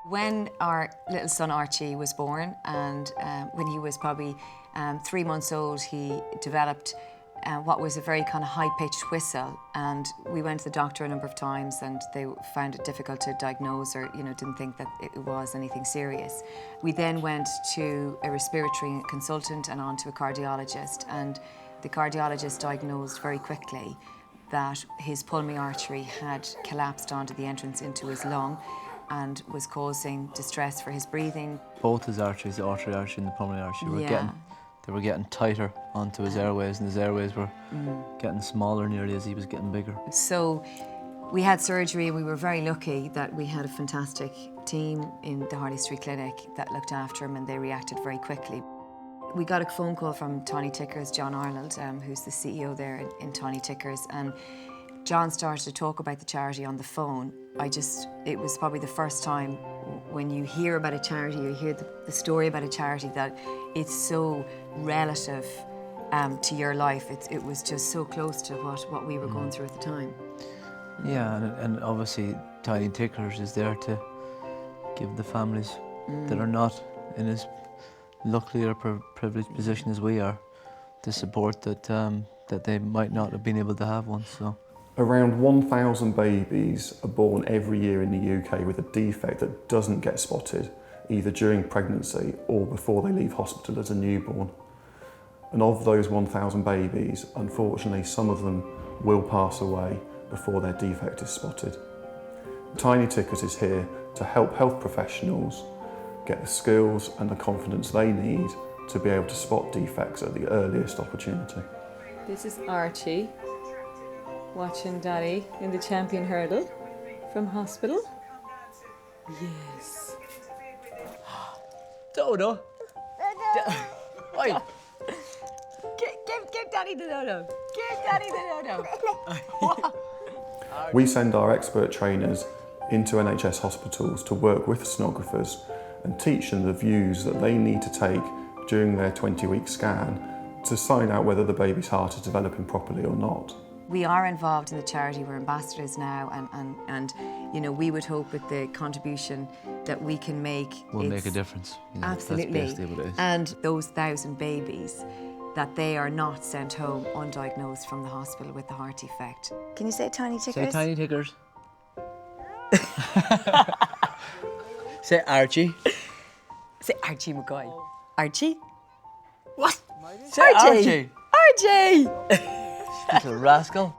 When our little son Archie was born, and when he was probably 3 months old, he developed what was a very kind of high-pitched whistle, and we went to the doctor a number of times and they found it difficult to diagnose, or didn't think that it was anything serious. We then went to a respiratory consultant and on to a cardiologist, and the cardiologist diagnosed very quickly that his pulmonary artery had collapsed onto the entrance into his lung and was causing distress for his breathing. Both his arteries, the aortic artery and the pulmonary artery, were getting tighter onto his airways, and his airways were getting smaller nearly as he was getting bigger. So we had surgery, and we were very lucky that we had a fantastic team in the Harley Street Clinic that looked after him, and they reacted very quickly. We got a phone call from Tiny Tickers, John Arnold, who's the CEO there in Tiny Tickers, and John started to talk about the charity on the phone. It was probably the first time when you hear about a charity, you hear the story about a charity, that it's so relative to your life. It was just so close to what we were going through at the time. Yeah, and obviously Tiny Tickers is there to give the families that are not in as lucky or privileged position as we are the support that they might not have been able to have once. So. Around 1,000 babies are born every year in the UK with a defect that doesn't get spotted, either during pregnancy or before they leave hospital as a newborn. And of those 1,000 babies, unfortunately, some of them will pass away before their defect is spotted. Tiny Tickers is here to help health professionals get the skills and the confidence they need to be able to spot defects at the earliest opportunity. This is Archie, watching Daddy in the champion hurdle from hospital. Yes. Dodo. Oi. Give Daddy the dodo. Give Daddy the dodo. We send our expert trainers into NHS hospitals to work with sonographers and teach them the views that they need to take during their 20-week scan to find out whether the baby's heart is developing properly or not. We are involved in the charity, we're ambassadors now, and we would hope with the contribution that we can make... We'll make a difference. Absolutely. That's basically what it is. And those 1,000 babies, that they are not sent home undiagnosed from the hospital with the heart defect. Can you say Tiny Tickers? Say Tiny Tickers. Say Archie. Say Archie McCoy. Archie? What? Say Archie. Archie! Little rascal.